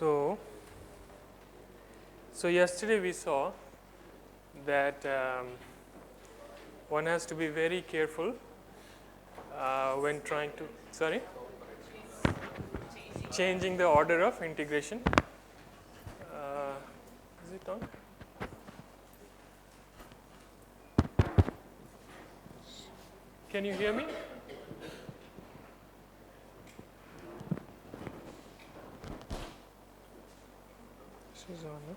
So yesterday we saw that one has to be very careful when trying to changing the order of integration. Is it on? Can you hear me? This is on. No?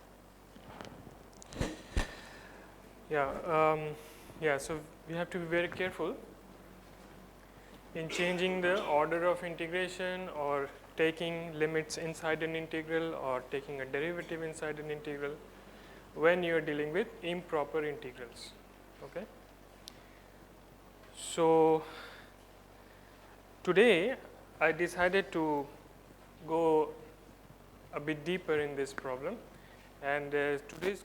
Yeah. So we have to be very careful in changing the order of integration or taking limits inside an integral or taking a derivative inside an integral when you are dealing with improper integrals. Okay. So today I decided to go a bit deeper in this problem, and today's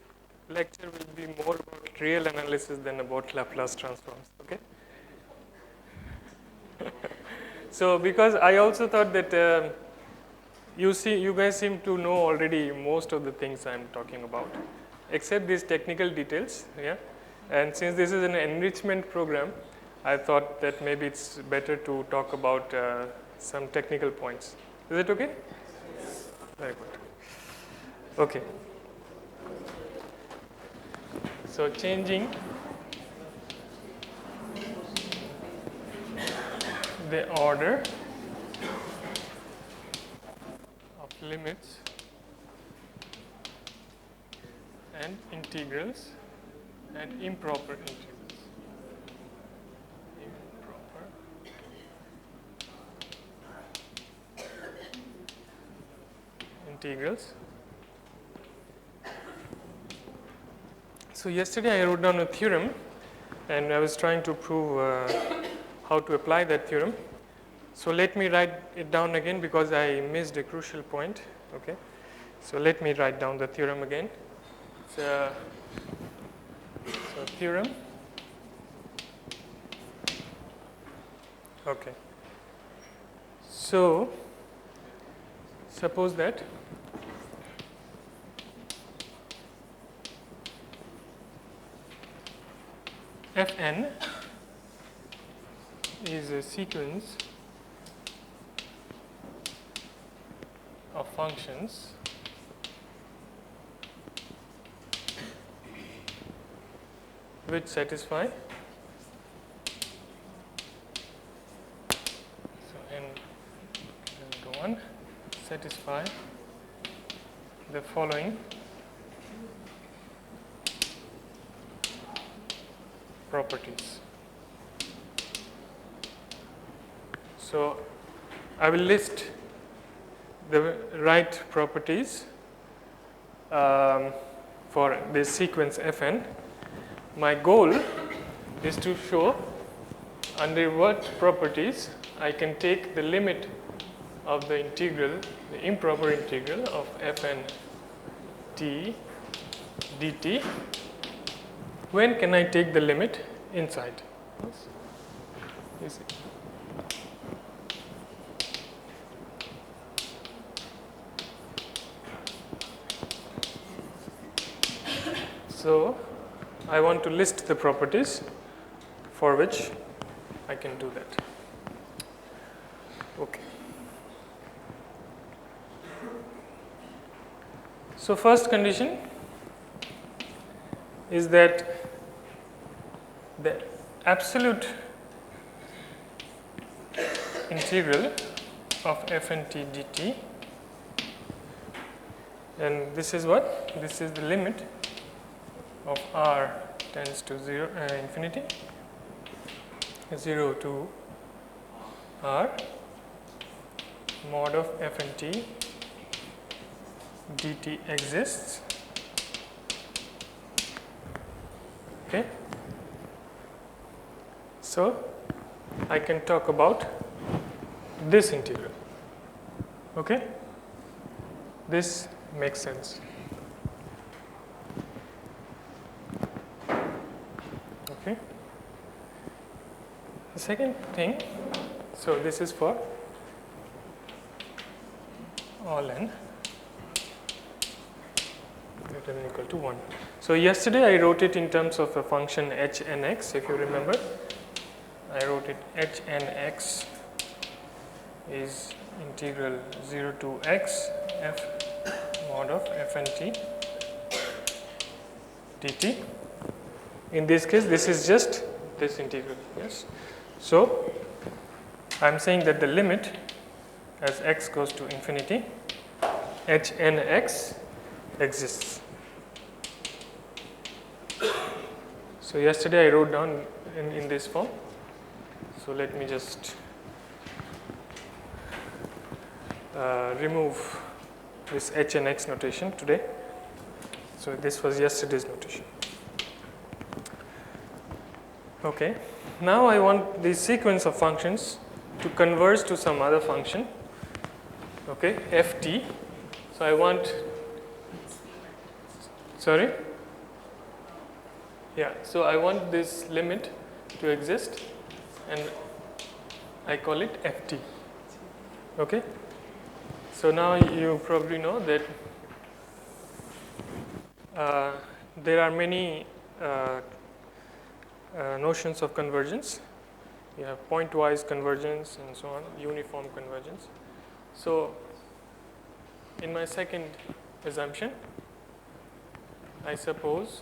lecture will be more about real analysis than about Laplace transforms. Okay. So because I also thought that you guys seem to know already most of the things I'm talking about, except these technical details. Yeah. And since this is an enrichment program, I thought that maybe it's better to talk about some technical points. Is it okay? Yes. Very good. Okay. So changing the order of limits and integrals and improper integrals. Integrals. So yesterday I wrote down a theorem, and I was trying to prove how to apply that theorem. So let me write it down again because I missed a crucial point. Okay. So let me write down the theorem again. So theorem. Okay. So suppose that Fn is a sequence of functions which satisfy satisfy the following properties. So I will list the right properties for this sequence Fn. My goal is to show under what properties I can take the limit of the integral, the improper integral of Fn t dt. When can I take the limit inside? You see. So I want to list the properties for which I can do that. Okay. So first condition is that the absolute integral of Fn t dt, and this is what? This is the limit of r tends to infinity, 0 to r mod of Fn t dt exists. Okay. So I can talk about this integral. Okay. This makes sense. Okay. The second thing, so this is for all n. greater than or equal to 1. So yesterday I wrote it in terms of a function h n x, if you remember. I wrote it h n x is integral 0 to x f mod of f n t dt. In this case, this is just this integral. Yes. So I am saying that the limit as x goes to infinity, h n x exists. So yesterday I wrote down in this form. So let me just remove this h and x notation today. So this was yesterday's notation. Okay. Now I want this sequence of functions to converge to some other function. Okay, ft. So I want. Sorry. Yeah. So I want this limit to exist, and I call it ft. Okay. So now you probably know that there are many notions of convergence. You have pointwise convergence and so on, uniform convergence. So in my second assumption, I suppose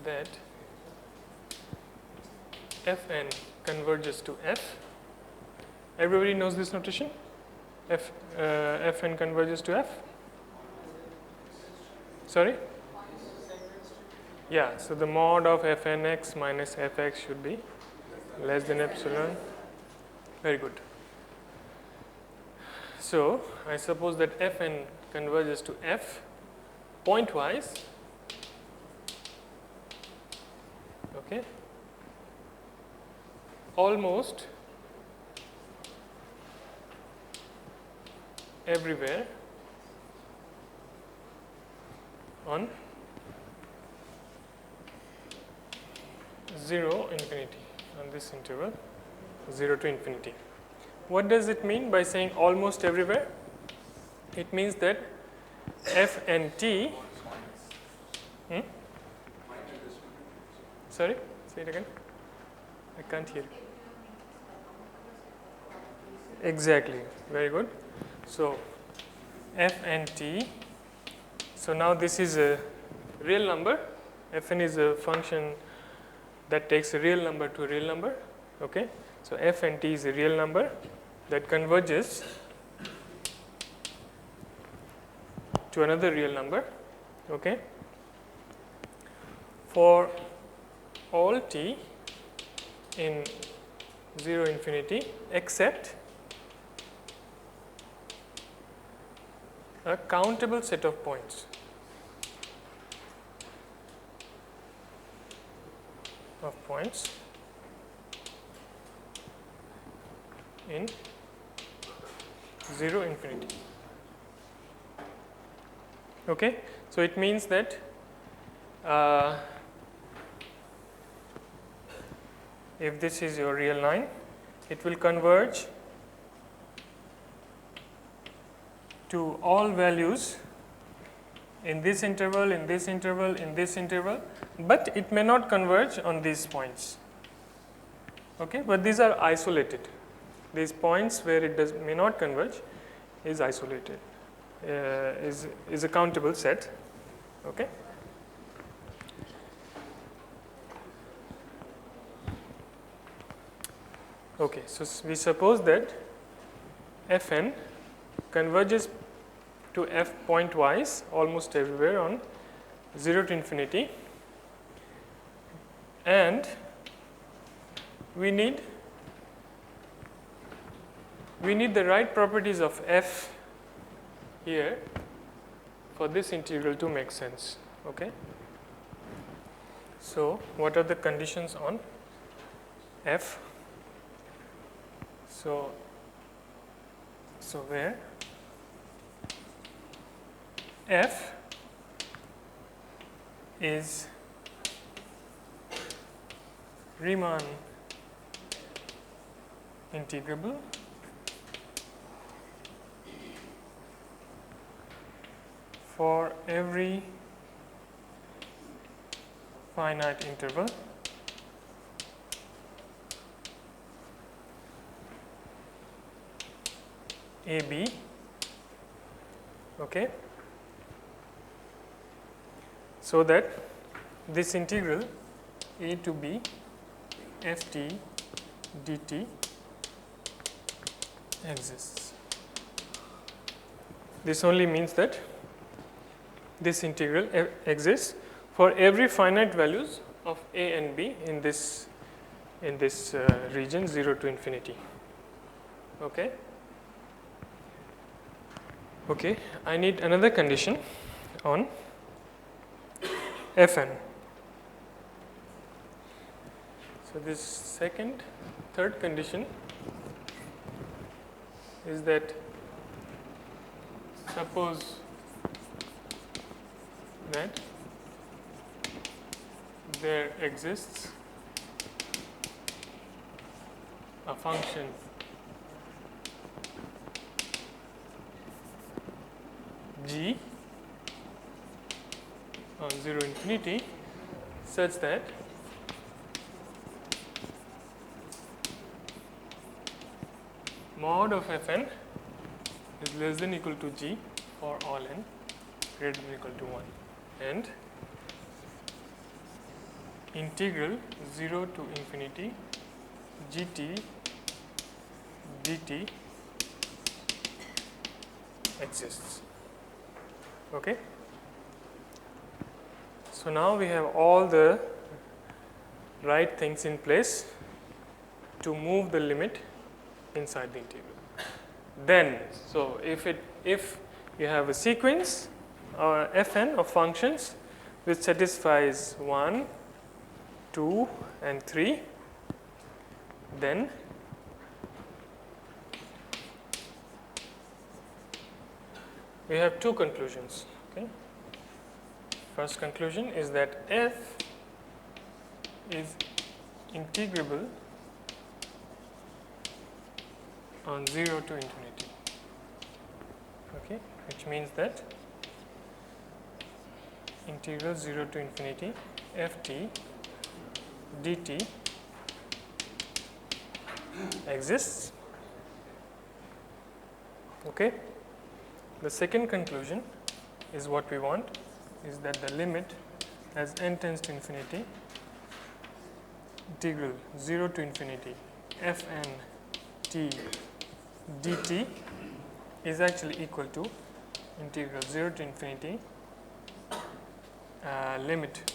that Fn converges to F. Everybody knows this notation? Fn converges to F? Sorry? Yeah, so the mod of Fnx minus Fx should be less than epsilon. Very good. So I suppose that Fn converges to F pointwise. Okay. Almost everywhere on 0 infinity, on this interval 0 to infinity. What does it mean by saying almost everywhere? It means that f and t. Sorry, say it again. I can't hear. Exactly, very good. So f and t. So now this is a real number. Fn is a function that takes a real number to a real number. Okay. So f and t is a real number that converges to another real number. Okay. For all t in 0 infinity except a countable set of points in 0 infinity. Okay, so it means that if this is your real line, it will converge to all values in this interval, in this interval, in this interval, but it may not converge on these points. Okay, but these are isolated. These points where it may not converge is isolated, is a countable set. Okay. Okay, so we suppose that Fn converges to F pointwise almost everywhere on 0 to infinity, and we need the right properties of F here for this integral to make sense. Okay. So what are the conditions on F? So where F is Riemann integrable for every finite interval AB, okay, so that this integral a to b ft dt exists. This only means that this integral exists for every finite values of a and b in this region 0 to infinity. Okay. Okay, I need another condition on Fn. So this third condition is that suppose that there exists a function g on 0 infinity such that mod of Fn is less than equal to g for all n greater than equal to 1, and integral 0 to infinity gt dt exists. Okay. So now we have all the right things in place to move the limit inside the integral. Then, so if you have a sequence or Fn of functions which satisfies 1, 2 and 3, then we have two conclusions. Okay. First conclusion is that f is integrable on 0 to infinity. Okay, which means that integral 0 to infinity ft dt exists. Okay. The second conclusion is what we want, is that the limit as n tends to infinity integral 0 to infinity fn t dt is actually equal to integral 0 to infinity limit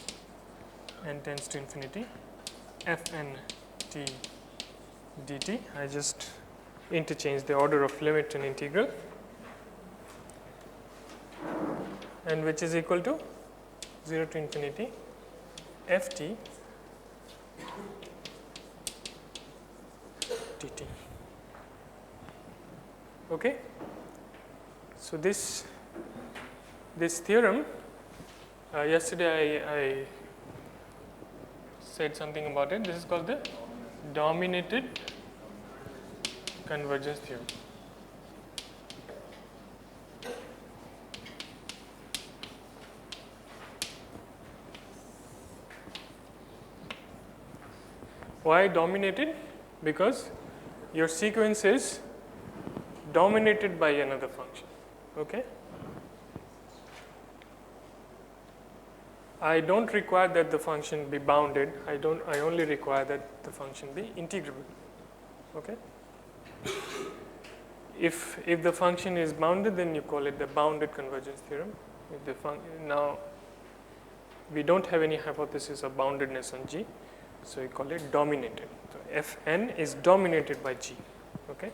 n tends to infinity fn t dt. I just interchange the order of limit and integral, and which is equal to 0 to infinity ft dt. Okay. So this theorem, yesterday I said something about it. This is called the dominated convergence theorem. Why dominated? Because your sequence is dominated by another function. Okay. I don't require that the function be bounded. I only require that the function be integrable. Okay. If the function is bounded, then you call it the bounded convergence theorem. Now we don't have any hypothesis of boundedness on G, so we call it dominated. So Fn is dominated by G. Okay.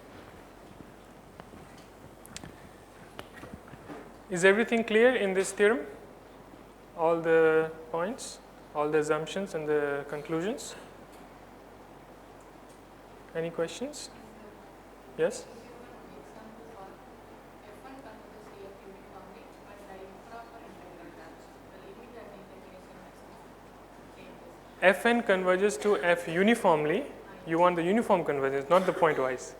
Is everything clear in this theorem? All the points, all the assumptions and the conclusions? Any questions? Yes? Fn converges to F uniformly. You want the uniform convergence, not the pointwise.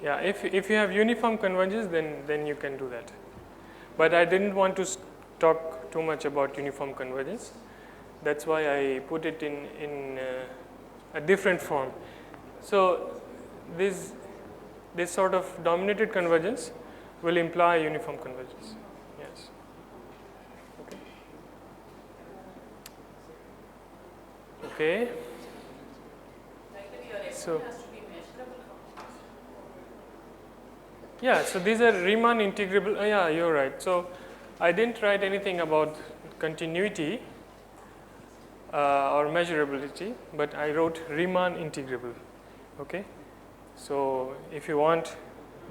Yeah, if you have uniform convergence, then you can do that. But I didn't want to talk too much about uniform convergence. That's why I put it in a different form. So this sort of dominated convergence will imply uniform convergence. Yes. Okay. Okay. So yeah, so these are Riemann integrable. Yeah, you're right. So I didn't write anything about continuity or measurability, but I wrote Riemann integrable. Okay. So if you want,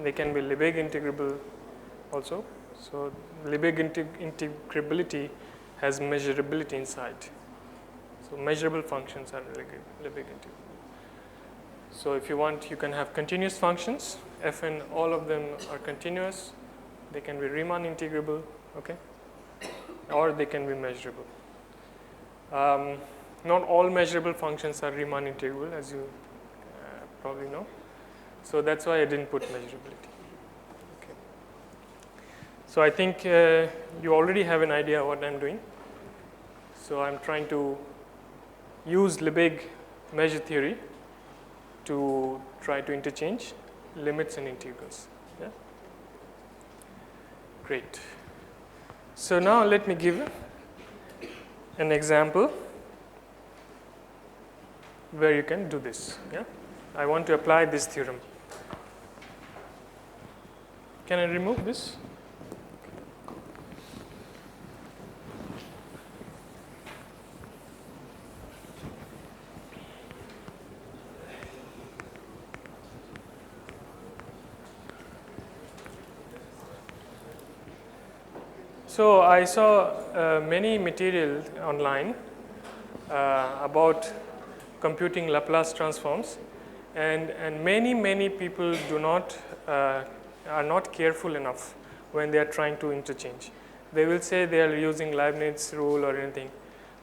they can be Lebesgue integrable also. So Lebesgue integrability has measurability inside. So measurable functions are Lebesgue integrable. So if you want, you can have continuous functions. Fn, all of them are continuous. They can be Riemann integrable, okay, or they can be measurable. Not all measurable functions are Riemann integrable, as you probably know. So that's why I didn't put measurability. Okay. So I think you already have an idea what I'm doing. So I'm trying to use Lebesgue measure theory to try to interchange limits and integrals. Yeah? Great. So now let me give an example where you can do this. Yeah? I want to apply this theorem. Can I remove this? So I saw many material online about computing Laplace transforms, and many people are not careful enough when they are trying to interchange. They will say they are using Leibniz rule or anything,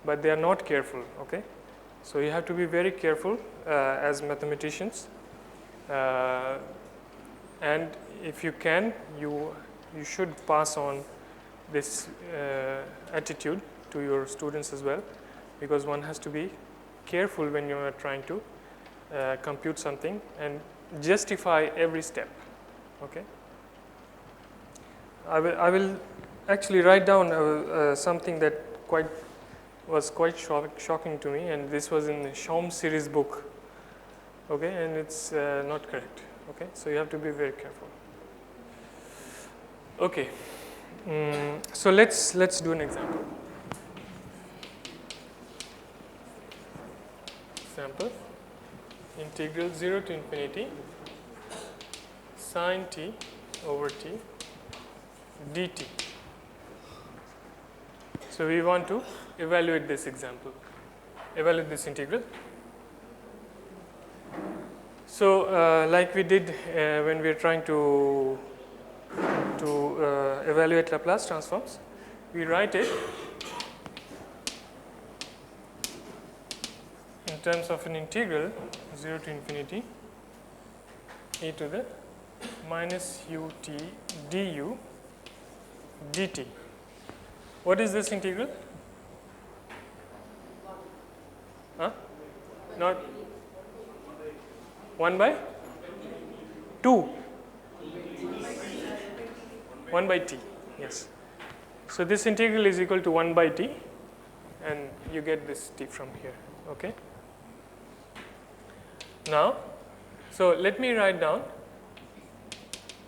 but they are not careful. Okay, so you have to be very careful as mathematicians, and if you can, you should pass on this attitude to your students as well, because one has to be careful when you are trying to compute something and justify every step. Okay. I will actually write down something that was quite shocking to me, and this was in the Schaum series book. Okay, and it's not correct. Okay, so you have to be very careful. Okay. So let's do an example. Example: integral 0 to infinity sine t over t dt. So we want to evaluate this example, evaluate this integral. So like we did when we are trying to evaluate Laplace transforms, we write it in terms of an integral 0 to infinity e to the minus ut du dt. What is this integral? Huh? Not 1 by 2. 1 by t, yes. So this integral is equal to 1 by t, and you get this t from here. Okay. Now, so let me write down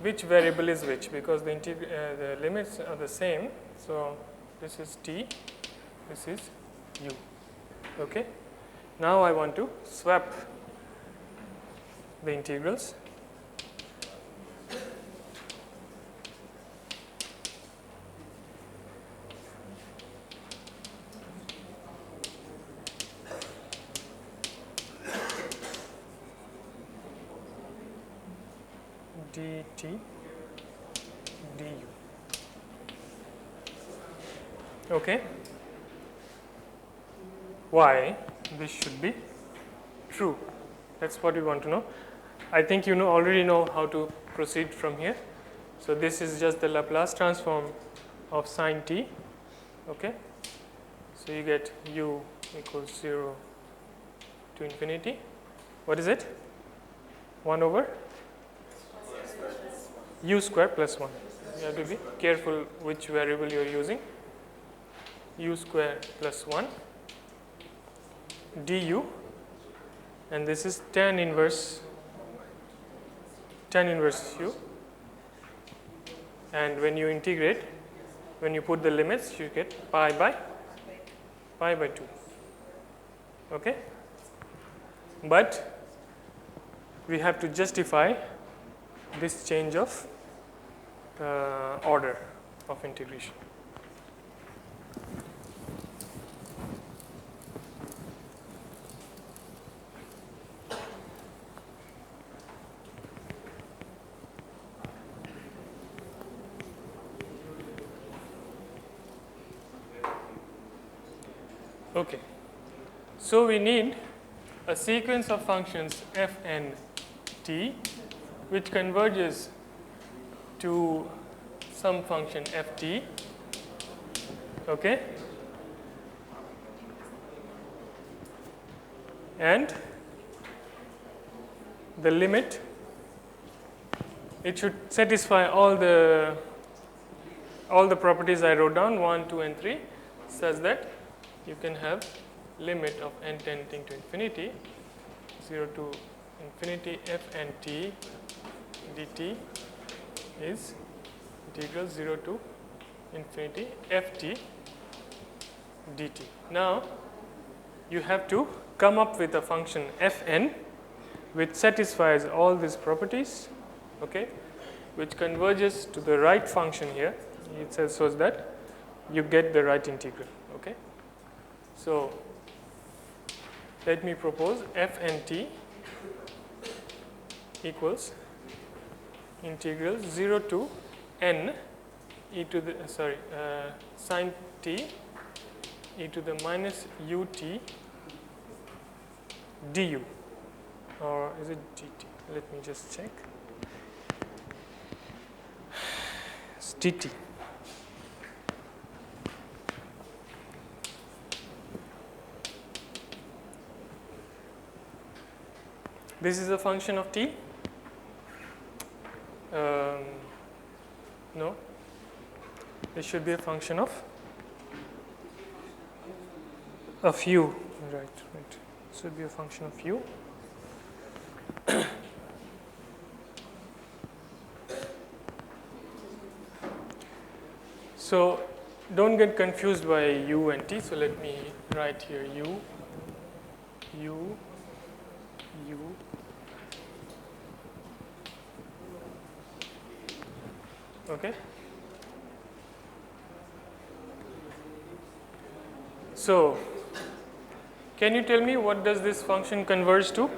which variable is which, because the limits are the same. So this is t, this is u. Okay. Now I want to swap the integrals. dt du. Okay. Why this should be true? That's what we want to know. I think you already know how to proceed from here. So this is just the Laplace transform of sine t. Okay. So you get u equals 0 to infinity. What is it? 1 over u square plus 1. You have to be careful which variable you are using. U square plus 1 du, and this is tan inverse u, and when you integrate, when you put the limits, you get pi by 2. Okay, but we have to justify this change of order of integration. Okay, so we need a sequence of functions f n t which converges to some function f t. Okay, and the limit, it should satisfy all the properties I wrote down 1, 2 and 3, such that you can have limit of n tending to infinity 0 to infinity f n t dt is integral 0 to infinity f t dt. Now you have to come up with a function f n which satisfies all these properties, okay, which converges to the right function here. It says so that you get the right integral. Okay, so let me propose f n t equals integral 0 to n e to the sine t e to the minus ut du, or is it dt? Let me just check. It's dt. This is a function of t. No, this should be a function of u. Right. This should be a function of u. So don't get confused by u and t. So let me write here u. Okay. So can you tell me what does this function converge to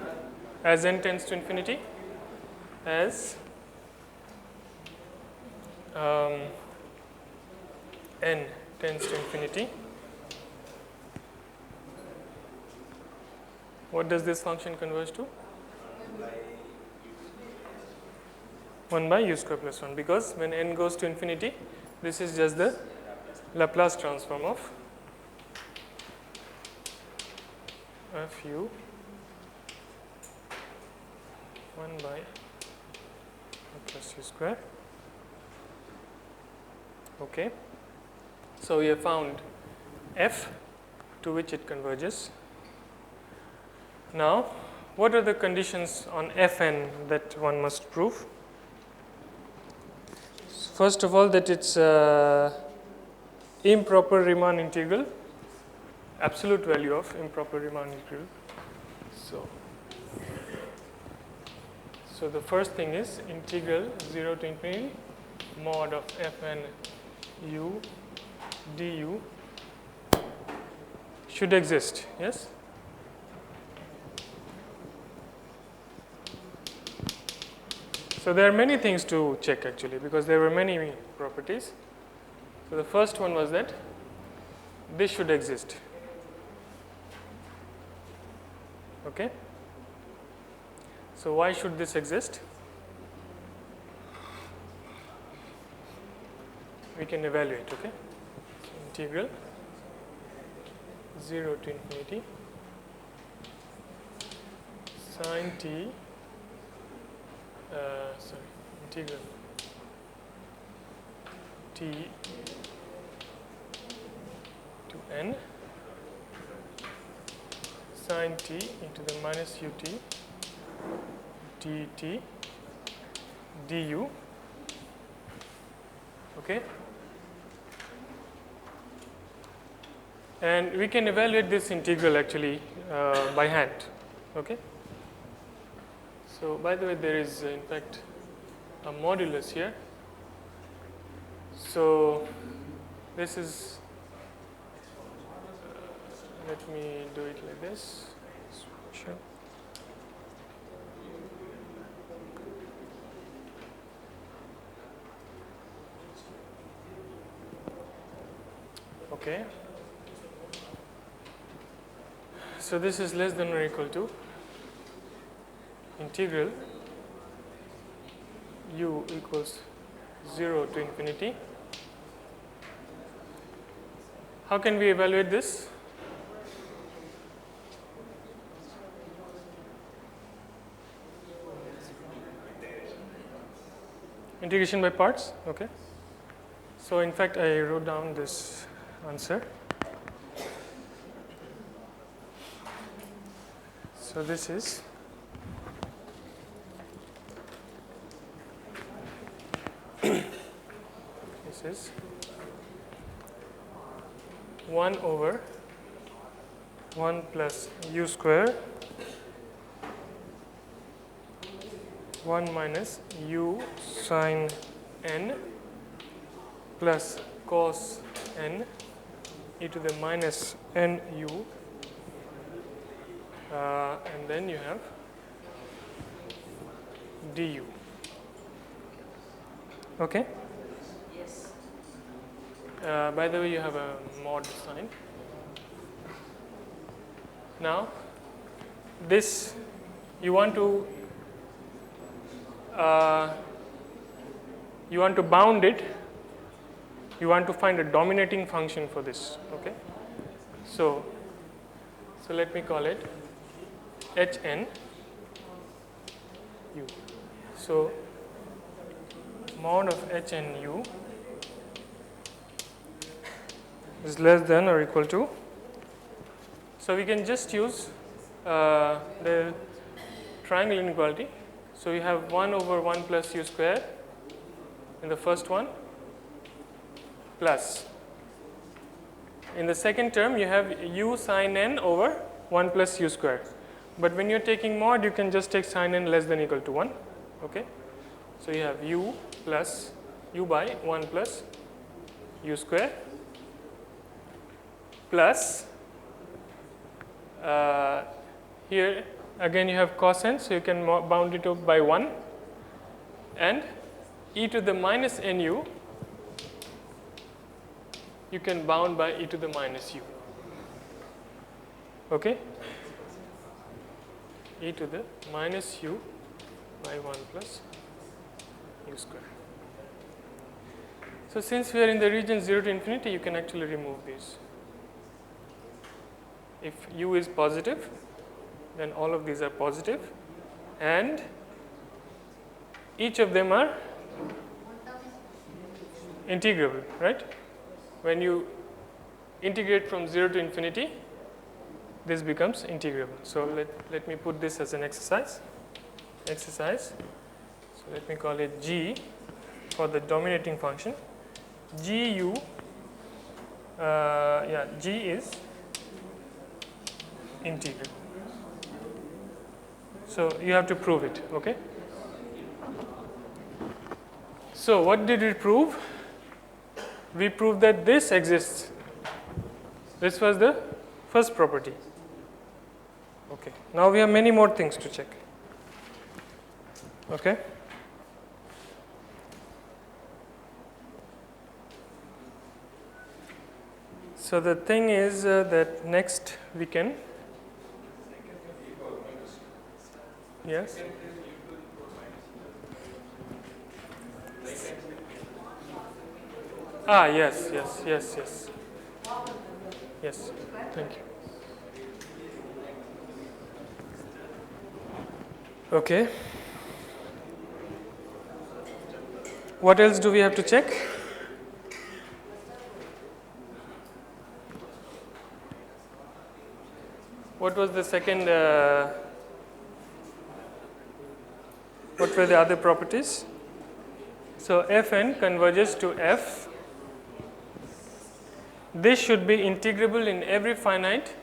as n tends to infinity? As n tends to infinity, what does this function converge to? 1 by u square plus 1, because when n goes to infinity, this is just the Laplace transform of fu 1 by plus u square. Okay, so we have found f to which it converges. Now what are the conditions on fn that one must prove? First of all, that it's improper Riemann integral, absolute value of improper Riemann integral. So the first thing is integral 0 to infinity mod of fn u du should exist. Yes. So there are many things to check actually, because there were many properties. So the first one was that this should exist. Okay. So why should this exist? We can evaluate, okay? Integral 0 to infinity sine t, integral t to n sine t into the minus ut dt du, okay? And we can evaluate this integral actually by hand, okay? So by the way, there is in fact a modulus here. So this is, let me do it like this. Sure. Okay. So this is less than or equal to integral u equals 0 to infinity. How can we evaluate this? Integration by parts, okay. So in fact I wrote down this answer. So this is this is 1 over 1 plus u square 1 minus u sine n plus cos n e to the minus n u, and then you have du. Okay? Yes. By the way, you have a mod sign. Now, this you want to bound it. You want to find a dominating function for this. Okay. So let me call it Hn u. So mod of Hn u is less than or equal to. So we can just use the triangle inequality. So you have 1 over 1 plus u square in the first one, plus in the second term you have u sine n over 1 plus u square. But when you're taking mod, you can just take sine n less than or equal to 1. Okay. So you have u plus u by 1 plus u square plus here again you have cos n, so you can bound it up by 1, and e to the minus nu you can bound by e to the minus u. Okay? E to the minus u by 1 plus u square. So since we are in the region 0 to infinity, you can actually remove these. If u is positive, then all of these are positive, and each of them are integrable, right? When you integrate from 0 to infinity, this becomes integrable. So let me put this as an exercise. So let me call it G for the dominating function. Gu, G is integral. So you have to prove it, okay? So what did we prove? We proved that this exists. This was the first property. Okay. Now we have many more things to check. Okay. So the thing is that next we can Yes. Ah, yes, yes, yes, yes. Yes, thank you. Okay. What else do we have to check? What was the second, what were the other properties? So Fn converges to F. This should be integrable in every finite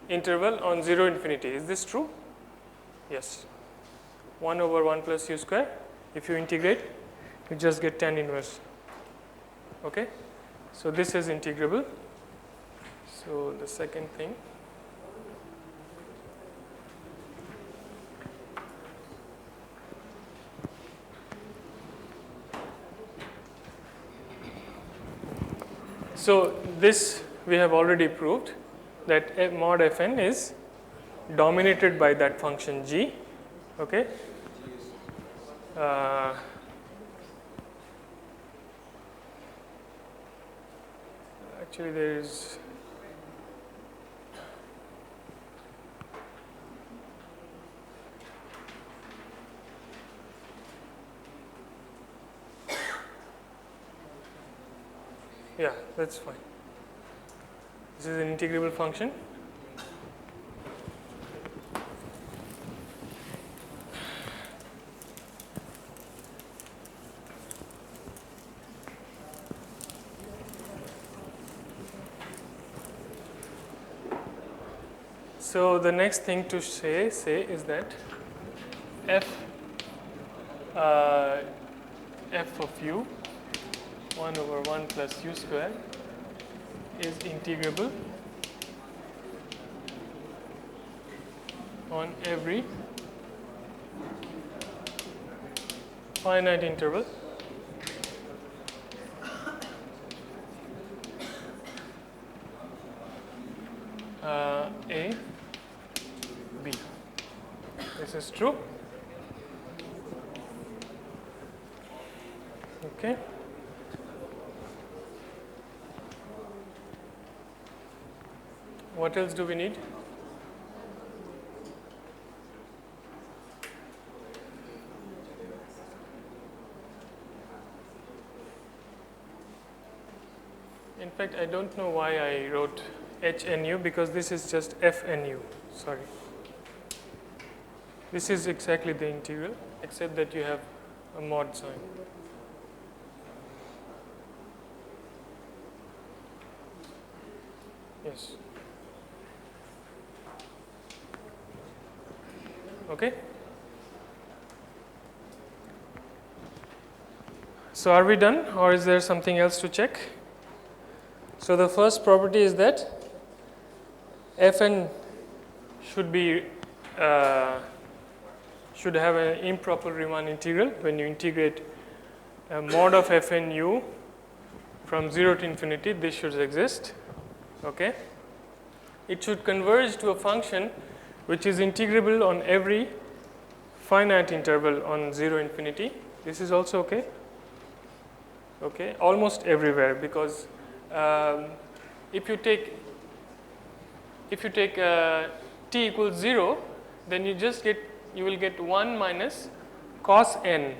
interval on 0 infinity. Is this true? Yes. 1 over 1 plus u square. If you integrate, you just get tan inverse. Okay? So this is integrable. So the second thing. So this we have already proved that mod Fn is dominated by that function g. Okay. Actually, there is yeah, that's fine. This is an integrable function. So the next thing to say is that f of u 1 over 1 plus u square is integrable on every finite interval a b. This is true. Okay. What else do we need? In fact, I don't know why I wrote HNU because this is just FNU. Sorry. This is exactly the integral except that you have a mod sign. Yes. Okay. So are we done or is there something else to check? So the first property is that Fn should be should have an improper Riemann integral when you integrate a mod of Fn u from 0 to infinity. This should exist. Okay. It should converge to a function which is integrable on every finite interval on 0 infinity. This is also okay. Okay, almost everywhere because if you take t equals 0, then you will get 1 minus cos n.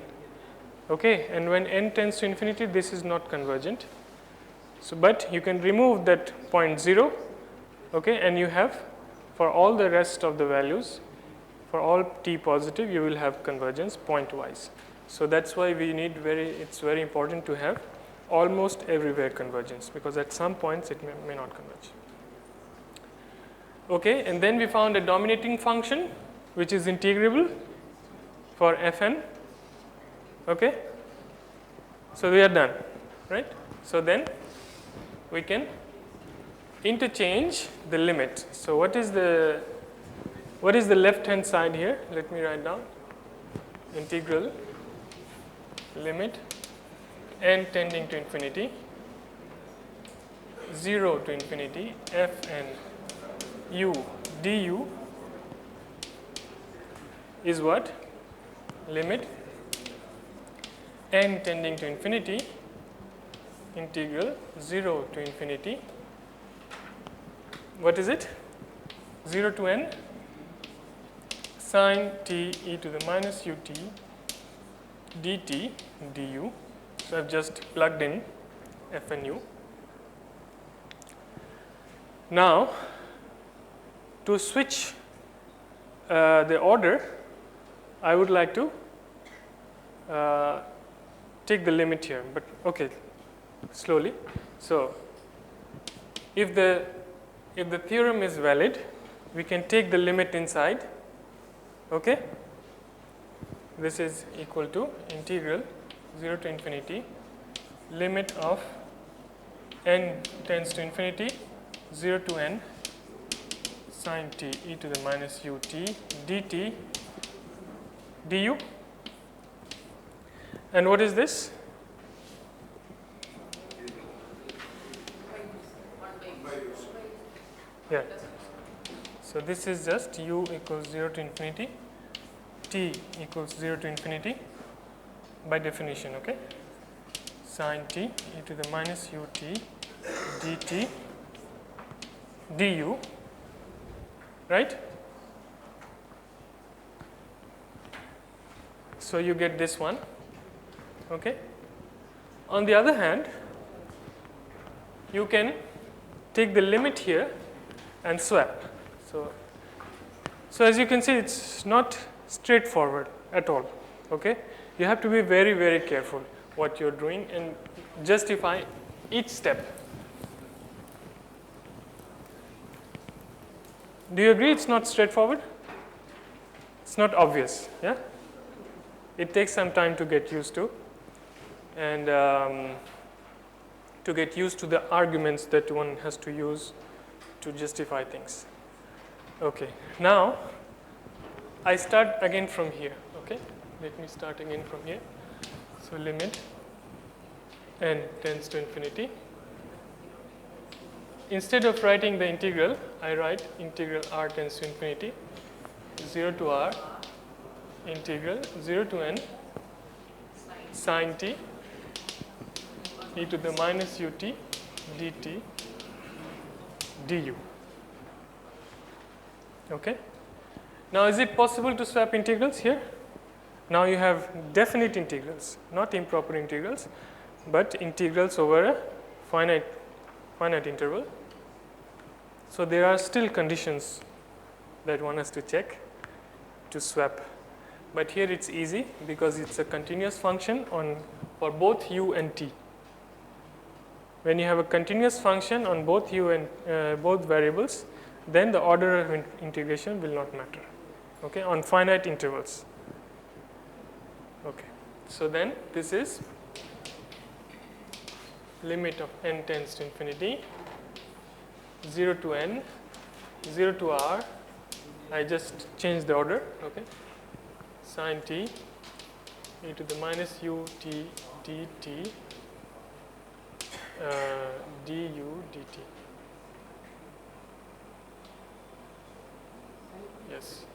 Okay, and when n tends to infinity, this is not convergent. So, but you can remove that point 0. Okay, and you have for all the rest of the values, for all t positive, you will have convergence pointwise. So that's why we need it's very important to have almost everywhere convergence because at some points it may not converge. Okay, and then we found a dominating function which is integrable for Fn. Okay, so we are done, right? So then we can interchange the limit. So what is the left hand side here? Let me write down integral limit n tending to infinity 0 to infinity Fn u du is what? Limit n tending to infinity, integral 0 to infinity. What is it? 0 to n sine t e to the minus ut dt du. So I've just plugged in f and u. Now, to switch the order, I would like to take the limit here, but okay, slowly. So if the theorem is valid, we can take the limit inside. Okay, this is equal to integral 0 to infinity limit of n tends to infinity 0 to n sine t e to the minus ut dt du. And what is this? Yeah. So this is just u equals 0 to infinity, t equals 0 to infinity by definition, okay? Sine t e to the minus ut dt du, right? So you get this one, okay? On the other hand, you can take the limit here and swap. So as you can see, it's not straightforward at all, okay? You have to be very, very careful what you're doing and justify each step. Do you agree it's not straightforward? It's not obvious, yeah? It takes some time to get used to, and to get used to the arguments that one has to use to justify things. Okay, now I start again from here, okay? Let me start again from here. So limit n tends to infinity. Instead of writing the integral, I write integral r tends to infinity 0 to r integral 0 to n sine t e to the minus ut dt du. Okay. Now, is it possible to swap integrals here? Now you have definite integrals, not improper integrals, but integrals over a finite interval. So there are still conditions that one has to check to swap. But here it's easy because it's a continuous function for both u and t. When you have a continuous function on both u and both variables, then the order of integration will not matter, okay, on finite intervals. Okay, so then this is limit of n tends to infinity 0 to n 0 to r. I just change the order, okay, sine t e to the minus ut dt du dt. Yes.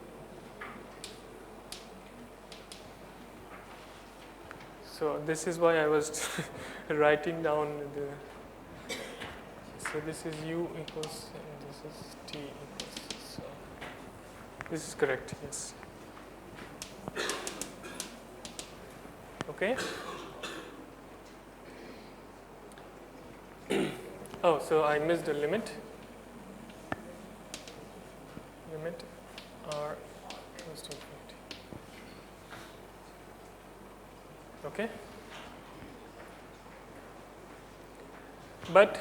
So this is why I was writing down the. So this is u equals and this is t equals. So this is correct. Yes. Okay. Oh, so I missed a limit. Limit r goes to infinity. Okay. But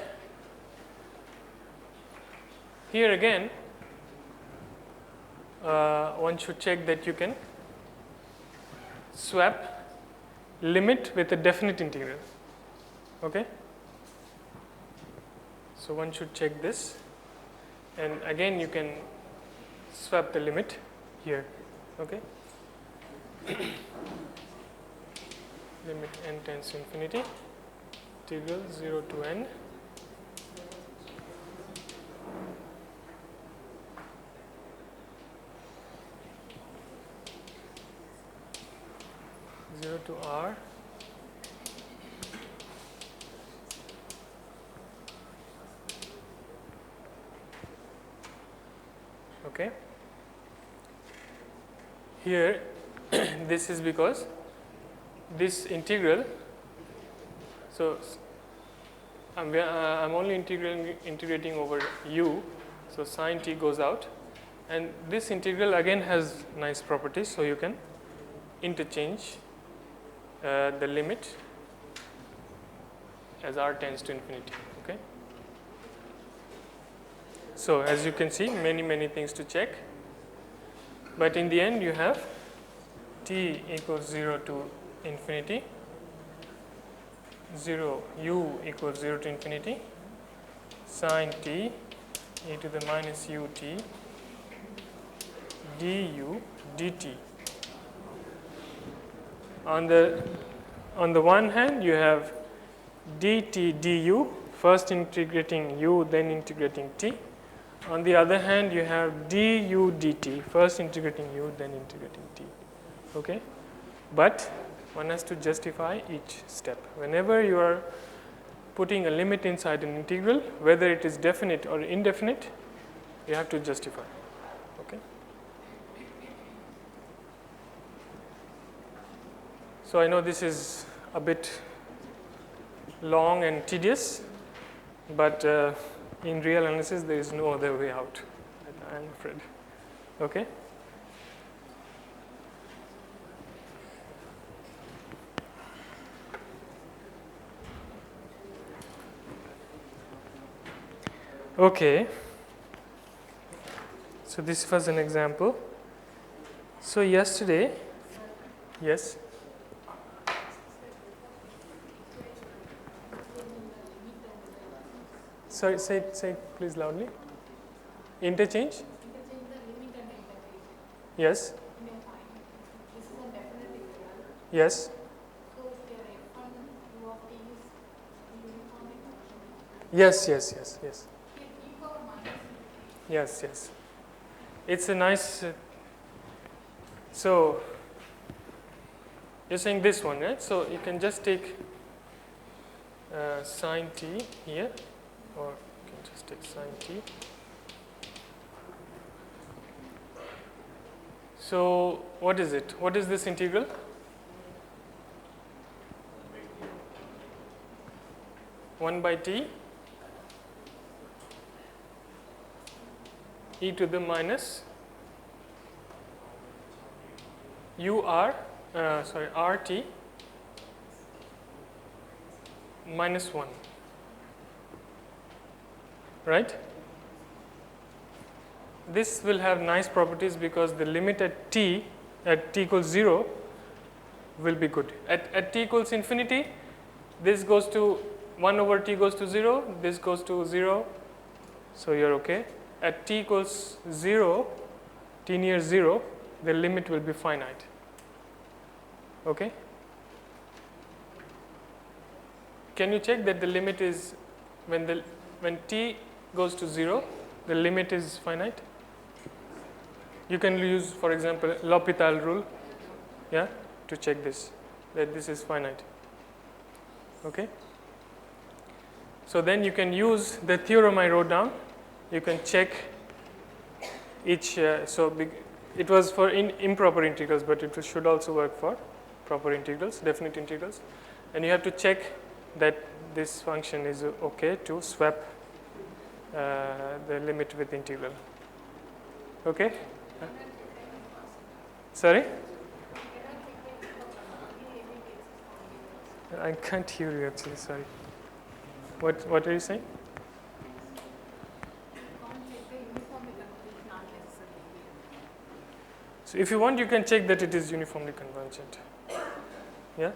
here again, one should check that you can swap limit with a definite integral. Okay. So one should check this, and again you can swap the limit here. Okay. Limit n tends to infinity, integral 0 to n to r okay. Here this is because this integral, so I'm only integrating over u, so sine t goes out, and this integral again has nice properties, so you can interchange the limit as r tends to infinity. Okay. So as you can see, many things to check, but in the end you have t equals 0 to infinity, 0 u equals 0 to infinity, sine t e to the minus ut du dt. On the one hand, you have dt du, first integrating u, then integrating t. On the other hand, you have du dt, first integrating u, then integrating t. Okay, but one has to justify each step. Whenever you are putting a limit inside an integral, whether it is definite or indefinite, you have to justify. Okay. So I know this is a bit long and tedious, but in real analysis there is no other way out, I'm afraid. Okay. Okay. So this was an example. So yesterday, yes. Sorry, say it please loudly. Interchange? Interchange the limit and integration. Yes. In a point. This is a definite integral. Yes. So here f1 u of t is uniformly convergent. Yes. Here e power minus Yes. It's a nice. So you're saying this one, right? So you can just take sine t here, or you can just take sine t. So what is it? What is this integral? One by t e to the minus rt minus 1, right? This will have nice properties because the limit at t equals 0 will be good. At t equals infinity, this goes to 1 over t goes to 0, this goes to 0, so you're okay. At t equals 0, t near 0, the limit will be finite. Okay? Can you check that the limit is when t goes to 0, the limit is finite? You can use, for example, L'Hopital rule, yeah, to check this, that this is finite. Okay? So then you can use the theorem I wrote down. You can check each. It was for improper integrals, but it should also work for proper integrals, definite integrals. And you have to check that this function is okay to swap the limit with integral. Okay? Sorry? I can't hear you actually, sorry. What are you saying? So if you want, you can check that it is uniformly convergent. Yeah?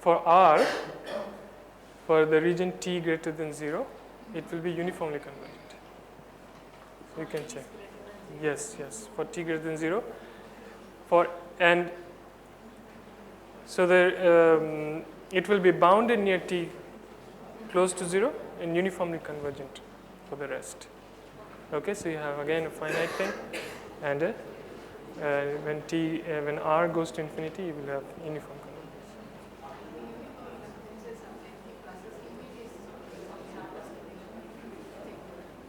For R, for the region t greater than 0, it will be uniformly convergent. So you can check. Yes, for t greater than 0. It will be bounded near t close to 0 and uniformly convergent for the rest. Okay, so you have again a finite thing, and when r goes to infinity, you will have uniform convergence.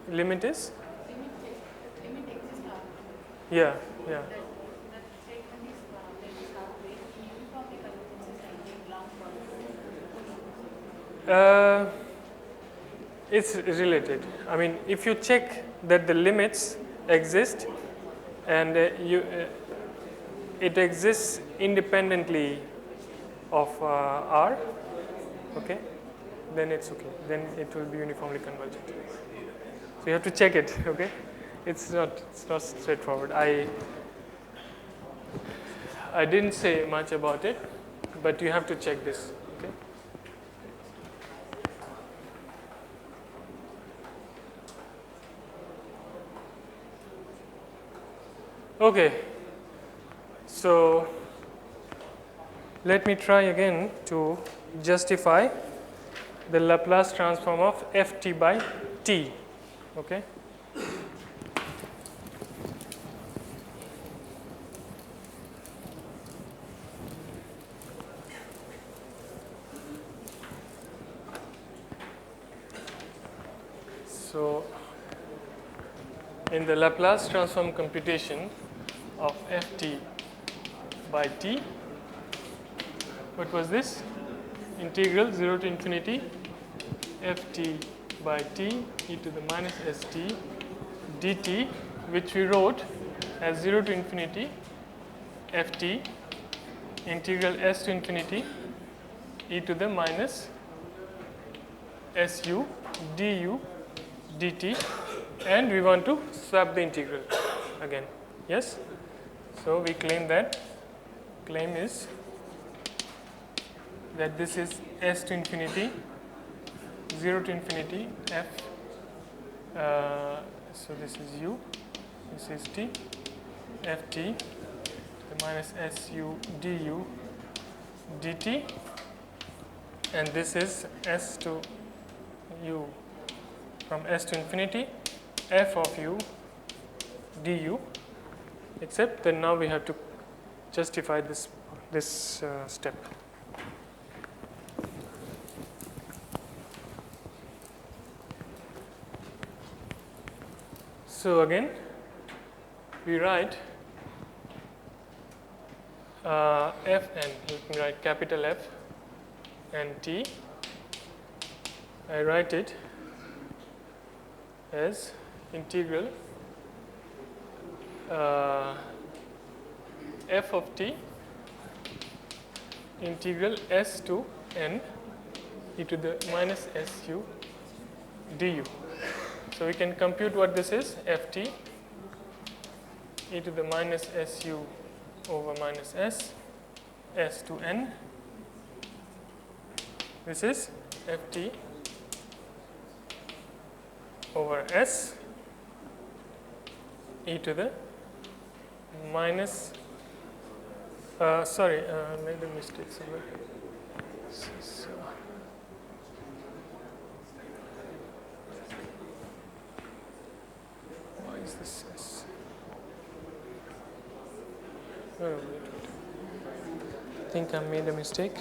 Limit is? Limit exists halfway. Yeah, yeah. That statement is limit halfway. Uniformly convergence is taking long for. It's related. I mean, if you check that the limits exist and it exists independently of R, okay, then it's okay. Then it will be uniformly convergent. So you have to check it, okay? It's not straightforward. I didn't say much about it, but you have to check this, okay? Okay, so let me try again to justify the Laplace transform of ft by t. Okay. So in the Laplace transform computation of ft by t, what was this? Integral 0 to infinity ft by t e to the minus st dt, which we wrote as 0 to infinity ft integral s to infinity e to the minus su du dt, and we want to swap the integral again. Yes? So we claim that claim is that this is s to infinity 0 to infinity f, so this is u, this is t, ft the minus su du dt, and this is s to u from s to infinity f of u du, except that now we have to justify this step. So again we write f, and let me write capital F and t. I write it as integral f of t integral s to n e to the minus su du. So we can compute what this is, ft e to the minus su over minus s to n. This is ft over s e to the minus, sorry, I made a mistake somewhere. So, why is this s? Oh, wait. I think I made a mistake.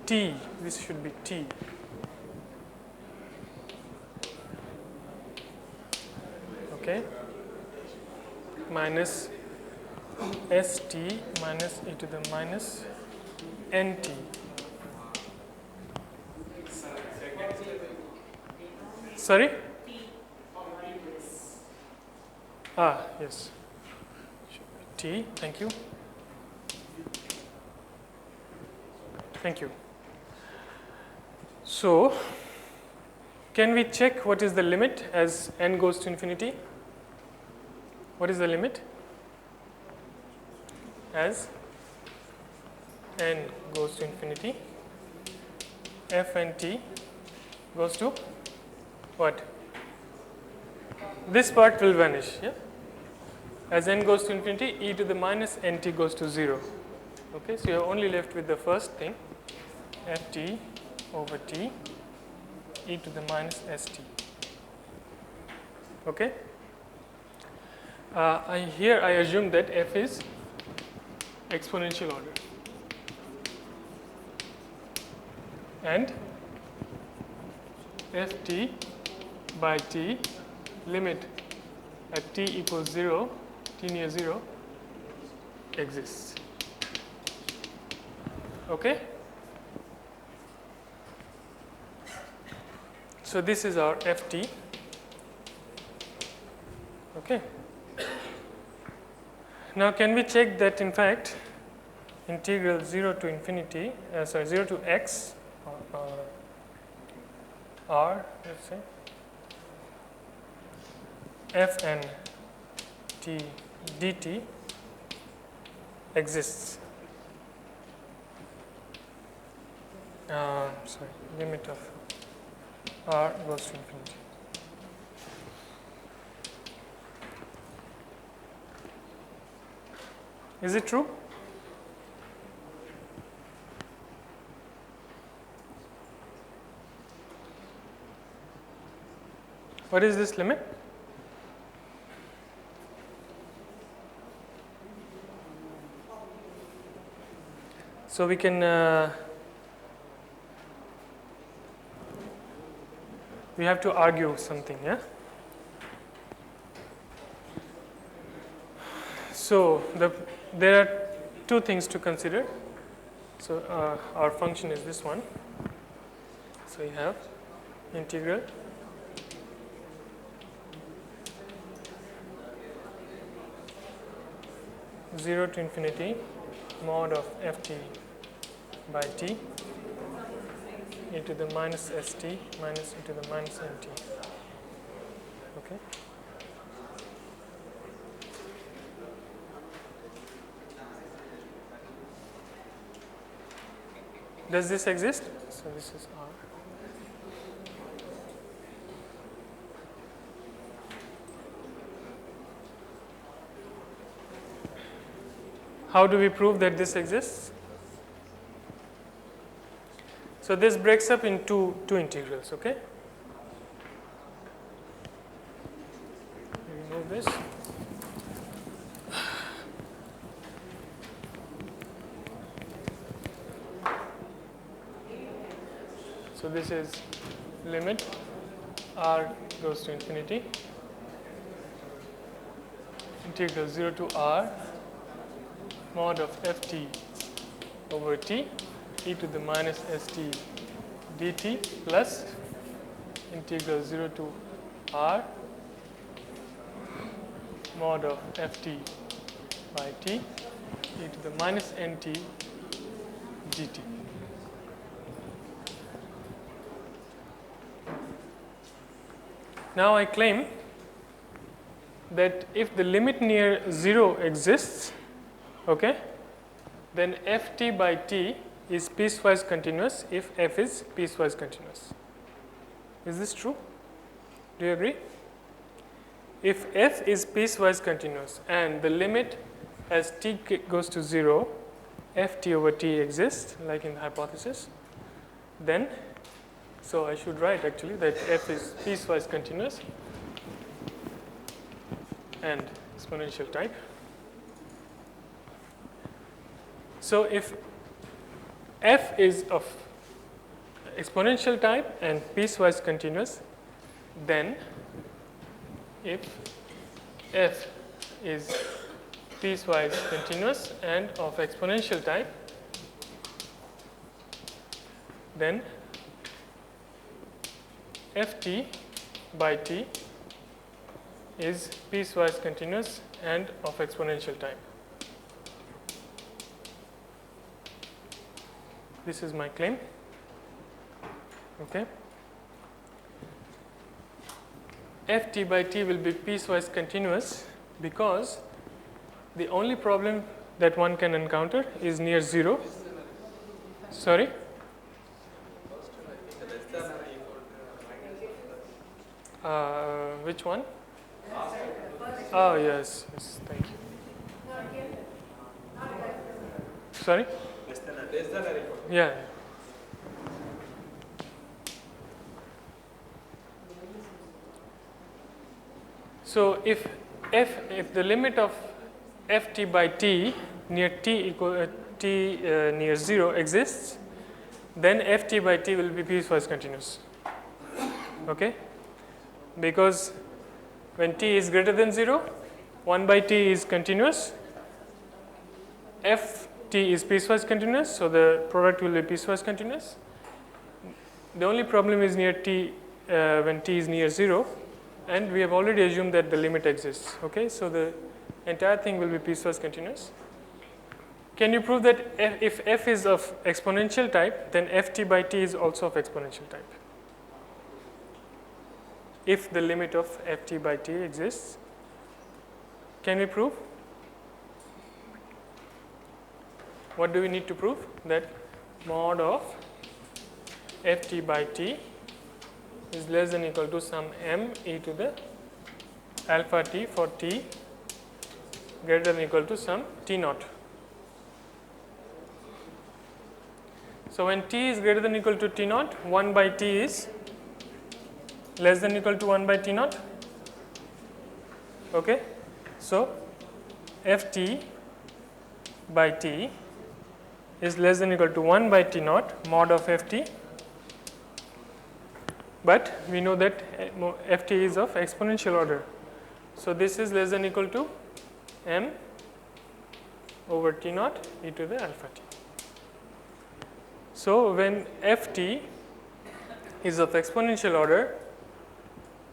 T, this should be t. Okay, minus st minus e to the minus nt. Sorry? Ah, yes. T, thank you. Thank you. So, can we check what is the limit as n goes to infinity? What is the limit as n goes to infinity? F and t goes to what? This part will vanish. Yeah? As n goes to infinity, e to the minus nt goes to 0. Okay, so you are only left with the first thing, ft over t e to the minus st. Okay. Here I assume that f is exponential order, and ft by t limit at t equals 0, t near 0 exists. Okay? So this is our ft. Okay. Now can we check that in fact integral 0 to infinity, 0 to x r, let's say, fn t dt exists. Limit of r goes to infinity. Is it true? What is this limit? So we can we have to argue something, yeah? So there are two things to consider. So our function is this one. So you have integral zero to infinity mod of ft by t e to the minus st minus e to the minus nt. Okay. Does this exist? So this is R. How do we prove that this exists? So this breaks up into two integrals, okay? Remove this. So this is limit r goes to infinity, integral 0 to r mod of ft over t e to the minus st dt plus integral 0 to r mod of ft by t e to the minus nt dt. Now I claim that if the limit near 0 exists, okay, then ft by t is piecewise continuous if f is piecewise continuous. Is this true? Do you agree? If f is piecewise continuous and the limit as t goes to 0, ft over t exists, like in the hypothesis, then so I should write actually that f is piecewise continuous and exponential type. So if f is of exponential type and piecewise continuous, then if f is piecewise continuous and of exponential type, then ft by t is piecewise continuous and of exponential type. This is my claim. Okay. ft by t will be piecewise continuous because the only problem that one can encounter is near 0. Sorry? Which one? Oh, yes, thank you. Sorry? Yeah. So if the limit of ft by t near t near 0 exists, then ft by t will be piecewise continuous. okay, because when t is greater than 0, 1 by t is continuous, f t is piecewise continuous, so the product will be piecewise continuous. The only problem is near t, when t is near 0, and we have already assumed that the limit exists. Okay, so the entire thing will be piecewise continuous. Can you prove that if f is of exponential type, then ft by t is also of exponential type? If the limit of ft by t exists, can we prove? What do we need to prove? That mod of ft by t is less than or equal to some m e to the alpha t for t greater than or equal to some t naught. So when t is greater than or equal to t naught, 1 by t is less than or equal to 1 by t naught. Okay, so ft by t is less than or equal to 1 by t naught mod of ft, but we know that ft is of exponential order. So this is less than or equal to m over t naught e to the alpha t. So when ft is of exponential order,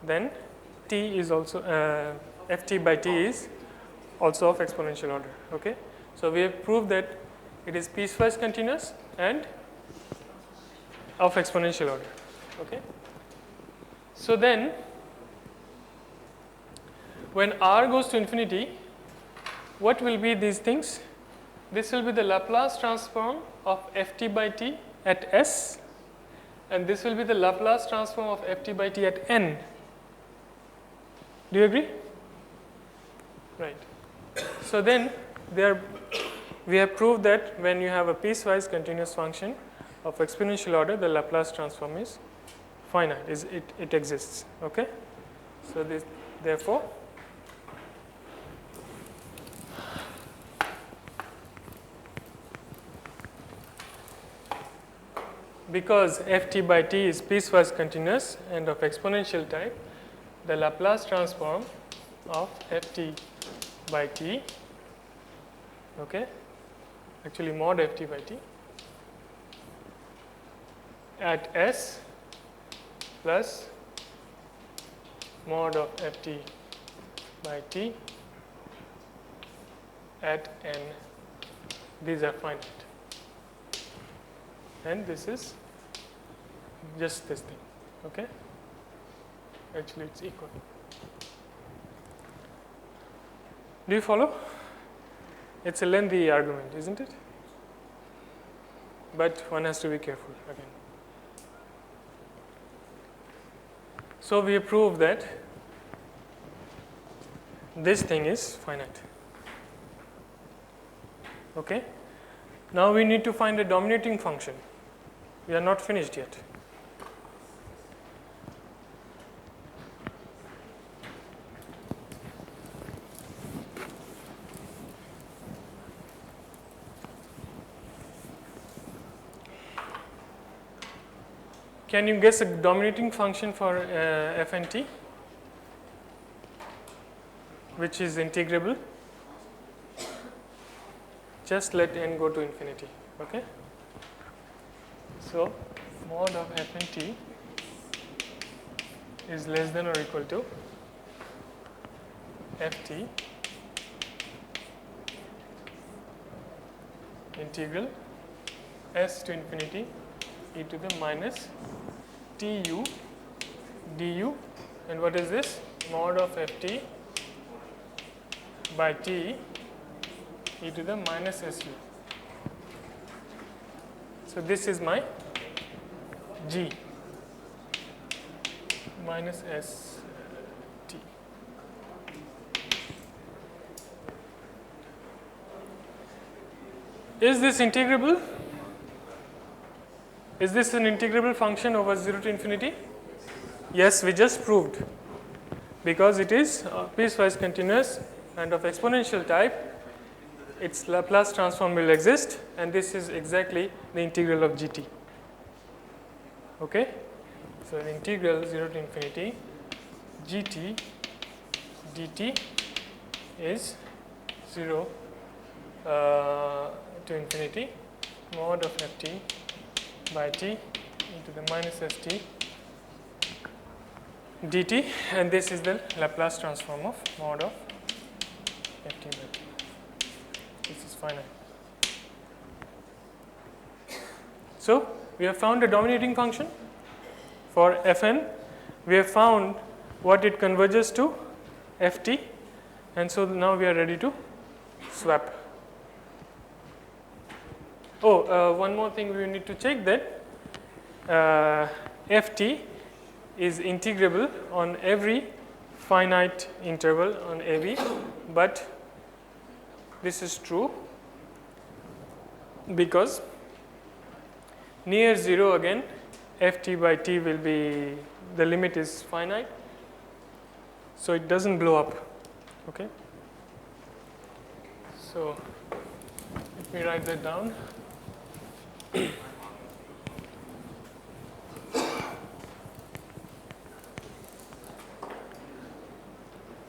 then t is also ft by t is also of exponential order. Okay, so we have proved that it is piecewise continuous and of exponential order. Okay, so then when r goes to infinity, what will be these things? This will be the Laplace transform of ft by t at s, and this will be the Laplace transform of ft by t at n. Do you agree? Right. So then we have proved that when you have a piecewise continuous function of exponential order, the Laplace transform is finite, it exists. Okay, so this, therefore because ft by t is piecewise continuous and of exponential type, the Laplace transform of ft by t, okay, actually mod ft by t at s plus mod of ft by t at n, these are finite, and this is just this thing. Okay, actually it's equal. Do you follow? It's a lengthy argument, isn't it? But one has to be careful again. So we have proved that this thing is finite. Okay, now we need to find a dominating function. We are not finished yet. Can you guess a dominating function for f and t, which is integrable? Just let n go to infinity. Okay, so mod of f and t is less than or equal to ft integral s to infinity e to the minus tu du, and what is this? Mod of ft by t e to the minus su. So this is my g minus s t. Is this integrable? Is this an integrable function over 0 to infinity? Yes, we just proved. Because it is piecewise continuous and of exponential type, its Laplace transform will exist, and this is exactly the integral of gt. Okay? So integral 0 to infinity gt dt is 0 to infinity mod of ft by t into the minus st dt, and this is the Laplace transform of mod of ft by t. This is finite. So we have found a dominating function for Fn. We have found what it converges to, Ft, and so now we are ready to swap. One more thing we need to check, that Ft is integrable on every finite interval on AB, but this is true because near 0 again ft by t will be, the limit is finite, so it doesn't blow up. Okay, so let me write that down.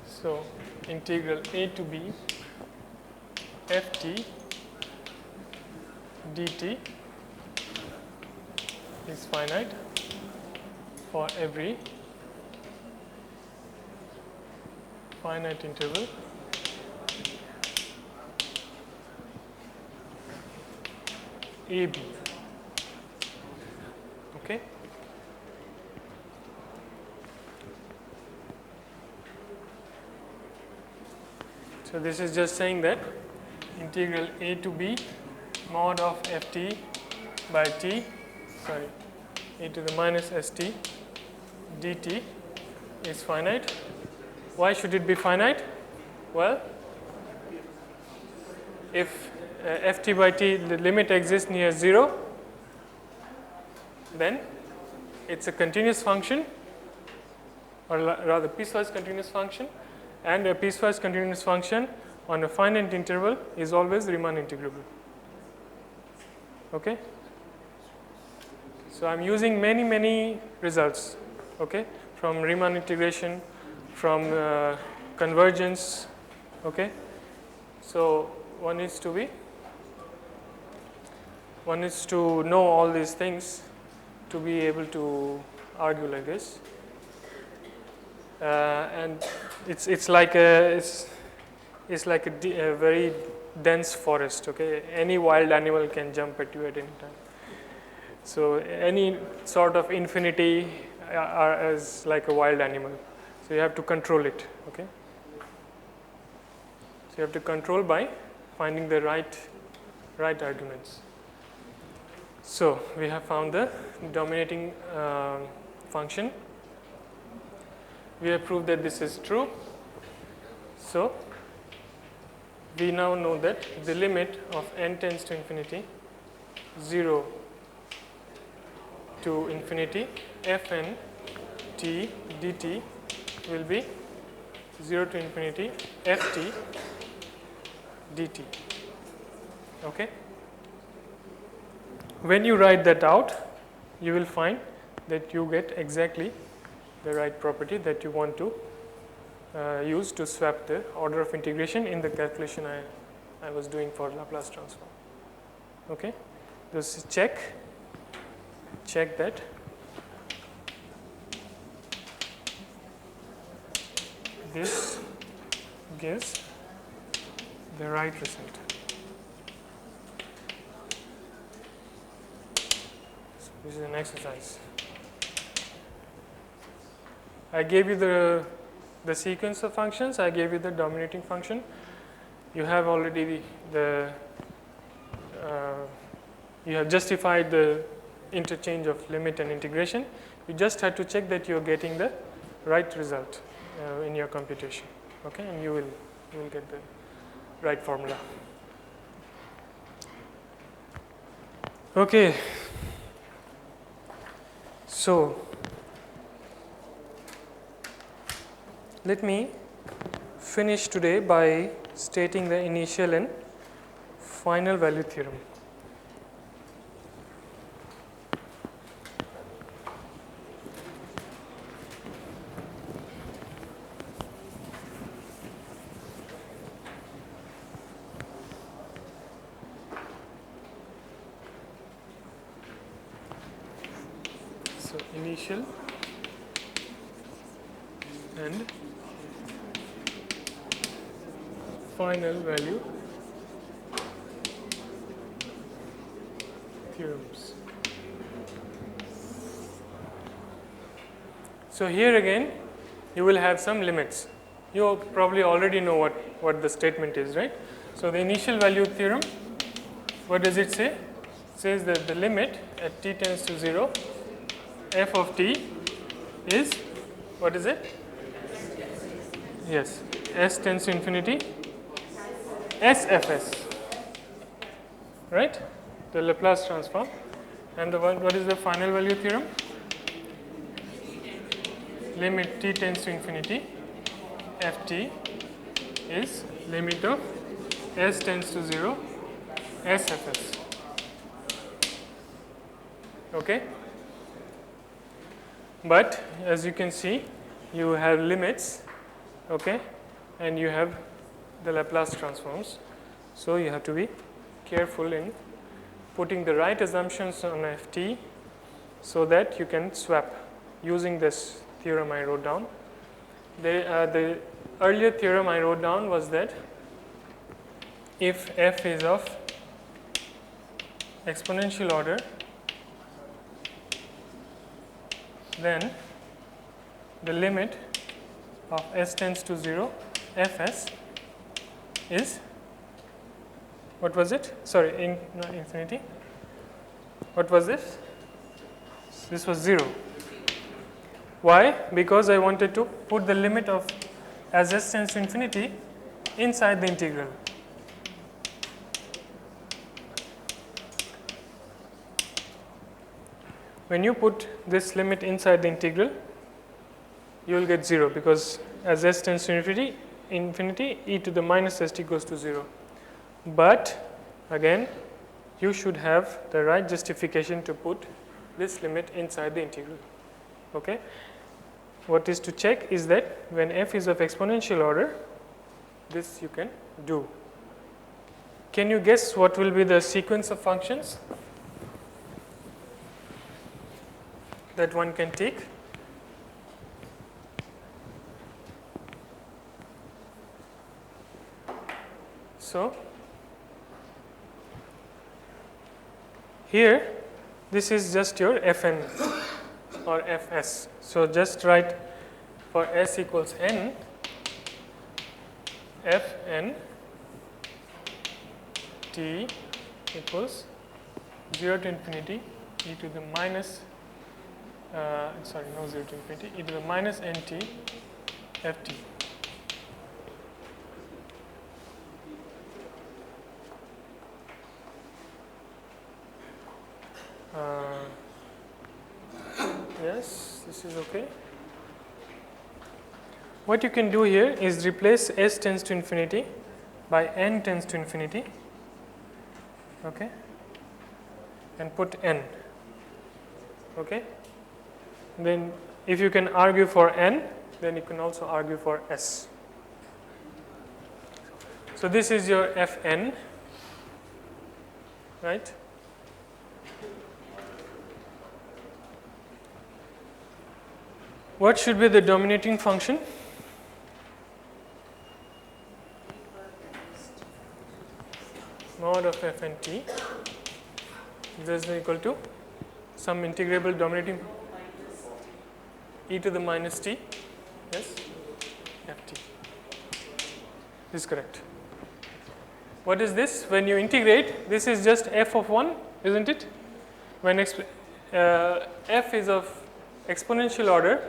So integral a to b ft dt is finite for every finite interval AB. Okay. So this is just saying that integral a to b mod of ft by t, e to the minus st dt is finite. Why should it be finite? Well, if ft by t, the limit exists near 0, then it's a continuous function, or rather piecewise continuous function, and a piecewise continuous function on a finite interval is always Riemann integrable. Okay? So I'm using many results, okay, from Riemann integration, from convergence. Okay, so one is to know all these things to be able to argue like this, and it's like a very dense forest. Okay, any wild animal can jump at you at any time. So any sort of infinity is like a wild animal. So you have to control it. Okay. So you have to control by finding the right arguments. So we have found the dominating function. We have proved that this is true. So we now know that the limit of n tends to infinity, 0 to infinity, fn t dt will be 0 to infinity ft dt. Okay. When you write that out, you will find that you get exactly the right property that you want to use to swap the order of integration in the calculation I was doing for Laplace transform. Okay. Just check that this gives the right result. So this is an exercise. I gave you the sequence of functions. I gave you the dominating function. You have already you have justified the interchange of limit and integration. You just have to check that you are getting the right result in your computation. Okay, and you will get the right formula. Okay. So let me finish today by stating the initial and final value theorem. initial and final value theorems. So here again you will have some limits. You probably already know what the statement is, right? So the initial value theorem, what does it say? It says that the limit at t tends to 0 f of t is, what is it? Yes, s tends to infinity sfs, right? The Laplace transform. And what is the final value theorem? Limit t tends to infinity ft is limit of s tends to 0 sfs. Okay? But as you can see, you have limits, okay, and you have the Laplace transforms. So you have to be careful in putting the right assumptions on ft so that you can swap using this theorem I wrote down. The earlier theorem I wrote down was that if f is of exponential order, then the limit of s tends to 0 fs is, what was it? Sorry, not infinity. What was this? This was 0. Why? Because I wanted to put the limit of as s tends to infinity inside the integral. When you put this limit inside the integral, you will get 0 because as s tends to infinity, e to the minus st goes to 0. But again, you should have the right justification to put this limit inside the integral. Okay? What is to check is that when f is of exponential order, this you can do. Can you guess what will be the sequence of functions that one can take? So here this is just your fn or fs. So just write for s equals n, fn t equals 0 to infinity e to the minus sorry, no 0 to infinity, e to the minus nt ft. Yes, this is okay. What you can do here is replace s tends to infinity by n tends to infinity, okay, and put n, okay. Then if you can argue for n, then you can also argue for s. So this is your fn, right? What should be the dominating function? Mod of f and t is less than or equal to some integrable dominating e to the minus t, yes, ft. This is correct. What is this? When you integrate, this is just f of 1, isn't it? When f is of exponential order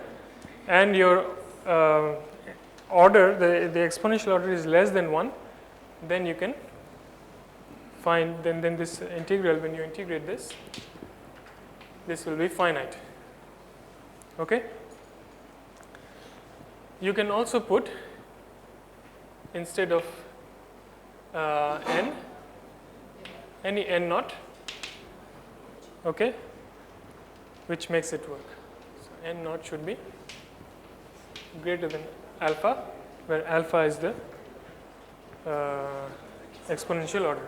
and your order, the exponential order is less than 1, then you can find, then this integral, when you integrate this will be finite. Okay? You can also put, instead of n, any n naught, okay, which makes it work. So n naught should be greater than alpha, where alpha is the exponential order.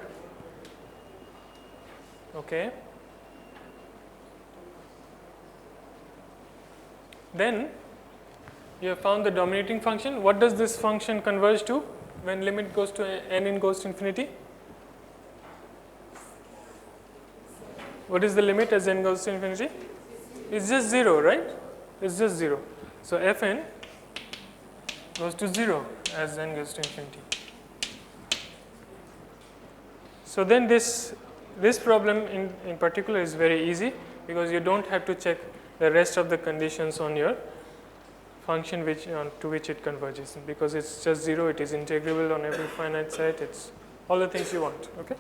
Okay. Then you have found the dominating function. What does this function converge to when limit goes to n goes to infinity? What is the limit as n goes to infinity? It's just 0, right? It's just 0. So fn goes to 0 as n goes to infinity. So then this problem in particular is very easy, because you don't have to check the rest of the conditions on your function to which it converges, because it's just 0, it is integrable on every finite set, it's all the things you want. Okay.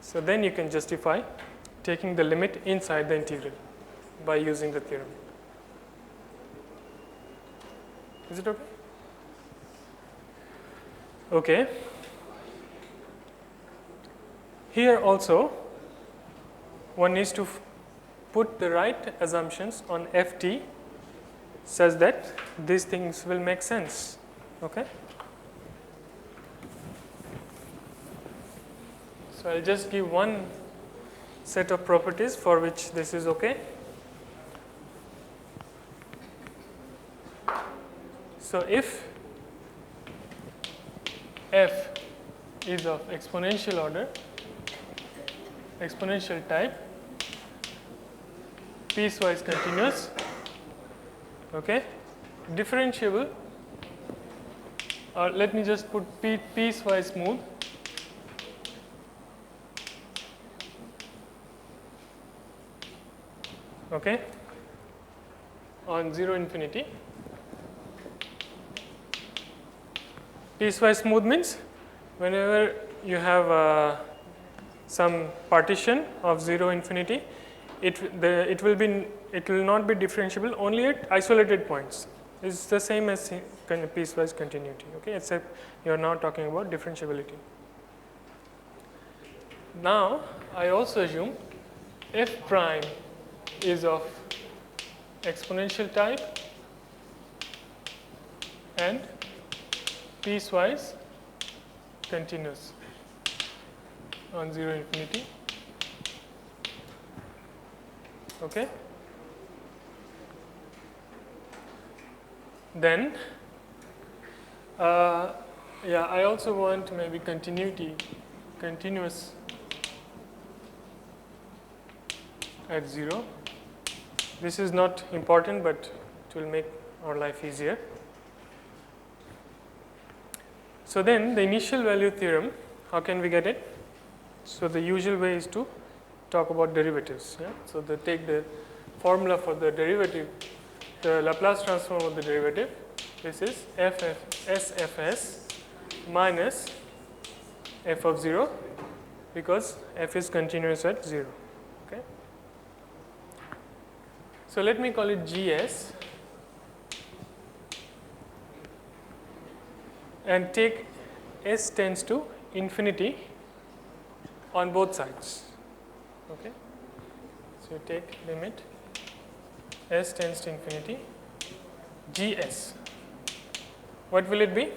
So then you can justify taking the limit inside the integral by using the theorem. Is it okay? Okay. Here also one needs to put the right assumptions on ft such that these things will make sense. Okay. So I'll just give one set of properties for which this is okay. So if f is of exponential order, exponential type, piecewise continuous, okay, differentiable, or let me just put piecewise smooth, okay, on 0 infinity. Piecewise smooth means whenever you have some partition of 0 infinity, it will not be differentiable only at isolated points. It's the same as piecewise continuity, okay, except you are now talking about differentiability. Now I also assume f prime is of exponential type and piecewise continuous on 0 infinity. Okay. Then I also want maybe continuous at 0. This is not important, but it will make our life easier. So then the initial value theorem, how can we get it? So the usual way is to talk about derivatives. Yeah? So take the formula for the derivative, the Laplace transform of the derivative. This is SFS minus f of 0, because f is continuous at 0. Okay. So let me call it GS and take s tends to infinity on both sides. Okay. So you take limit s tends to infinity GS. What will it be?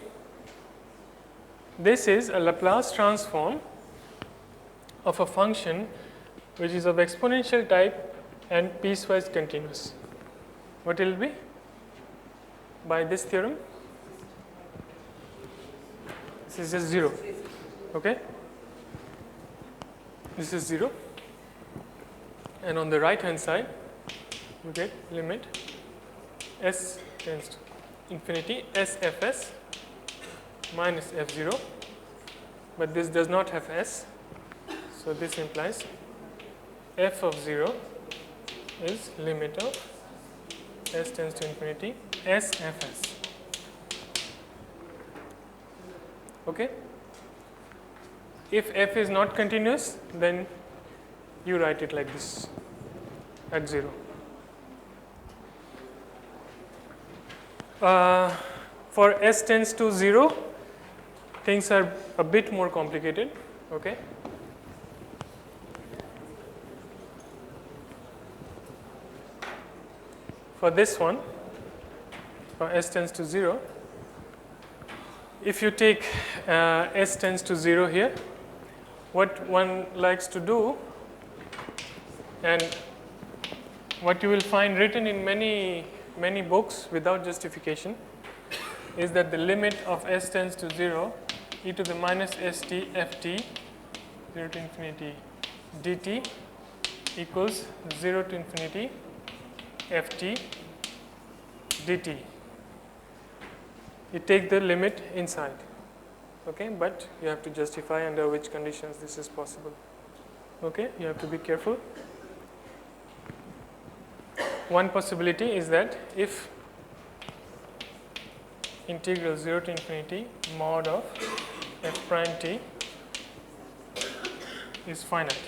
This is a Laplace transform of a function which is of exponential type and piecewise continuous. What will it be by this theorem? This is just 0. Okay. This is 0, and on the right hand side you get limit s tends to infinity SFS minus f0, but this does not have s, so this implies f of 0 is limit of s tends to infinity SFS. Okay. If f is not continuous, then you write it like this at 0. For s tends to 0, things are a bit more complicated. Okay. For this one, for s tends to 0, if you take s tends to 0 here, what one likes to do, and what you will find written in many books without justification is that the limit of s tends to 0 e to the minus st ft 0 to infinity dt equals 0 to infinity ft dt. You take the limit inside, okay, but you have to justify under which conditions this is possible. Okay, you have to be careful. One possibility is that if integral 0 to infinity mod of f prime t is finite.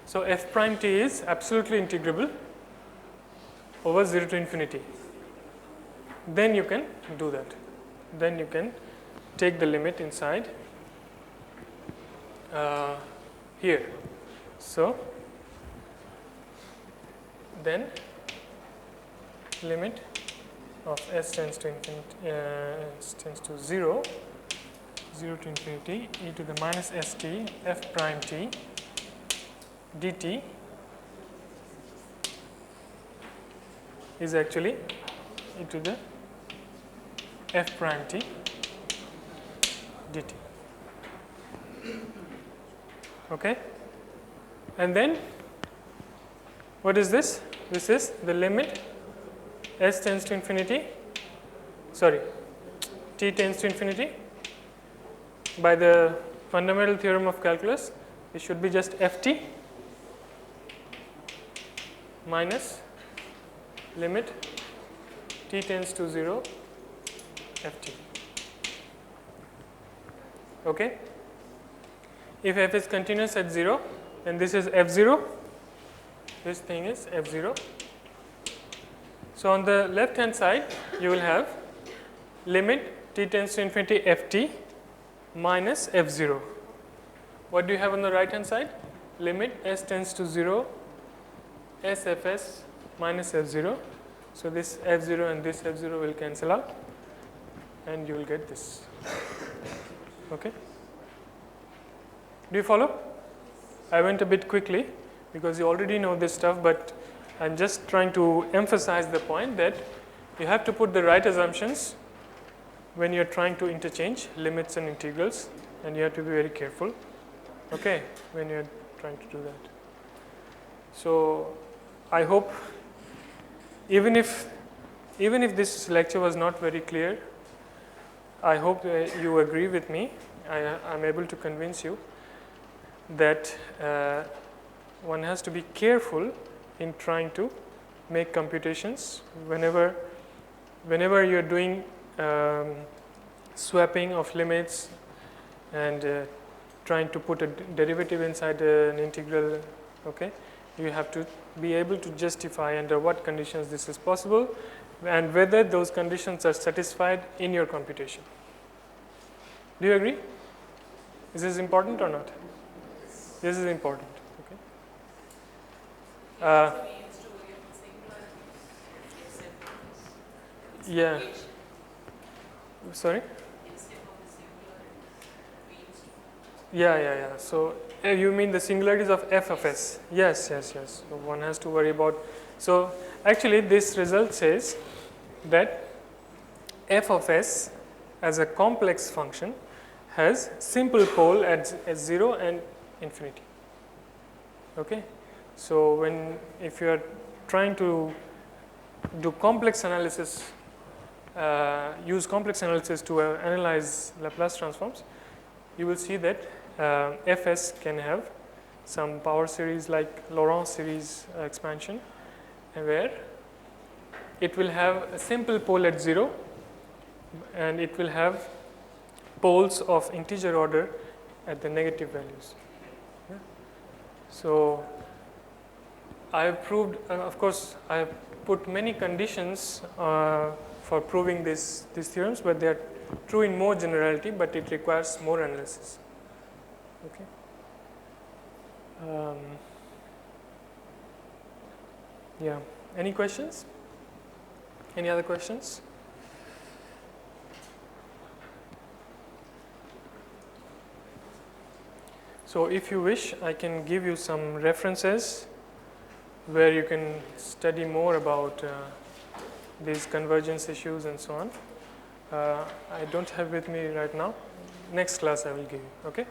So f prime t is absolutely integrable over 0 to infinity. Then you can do that. Then you can take the limit inside here. So then limit of s tends to infinity tends to 0 to infinity e to the minus st f prime t dt is actually e to the f prime t dt. Okay, and then what is this? This is the limit s tends to infinity, sorry, t tends to infinity. By the fundamental theorem of calculus, it should be just ft minus limit t tends to 0 ft. Okay? If f is continuous at 0, then this is f0. This thing is f0. So on the left hand side, you will have limit t tends to infinity ft minus f0. What do you have on the right hand side? Limit s tends to 0 sfs minus f0. So this f0 and this f0 will cancel out, and you will get this. Okay? Do you follow? I went a bit quickly because you already know this stuff, but I'm just trying to emphasize the point that you have to put the right assumptions when you're trying to interchange limits and integrals, and you have to be very careful, okay, when you're trying to do that. So I hope even if this lecture was not very clear, I hope you agree with me. I'm able to convince you that one has to be careful in trying to make computations whenever you're doing swapping of limits and trying to put a derivative inside an integral. Okay, you have to be able to justify under what conditions this is possible and whether those conditions are satisfied in your computation. Do you agree? Is this important or not? This is important. Okay. Yeah. Sorry? Yeah. So you mean the singularities of f of s? Yes. So one has to worry about. So actually, this result says that f of s as a complex function has simple pole at 0 and infinity. Okay. So if you are trying to do complex analysis, use complex analysis to analyze Laplace transforms, you will see that fs can have some power series like Laurent series expansion, where it will have a simple pole at 0 and it will have poles of integer order at the negative values. Yeah. So I have proved, of course, I have put many conditions for proving these theorems, but they are true in more generality, but it requires more analysis. Okay. Yeah. Any questions? Any other questions? So if you wish, I can give you some references where you can study more about these convergence issues and so on. I don't have with me right now. Next class I will give you. Okay.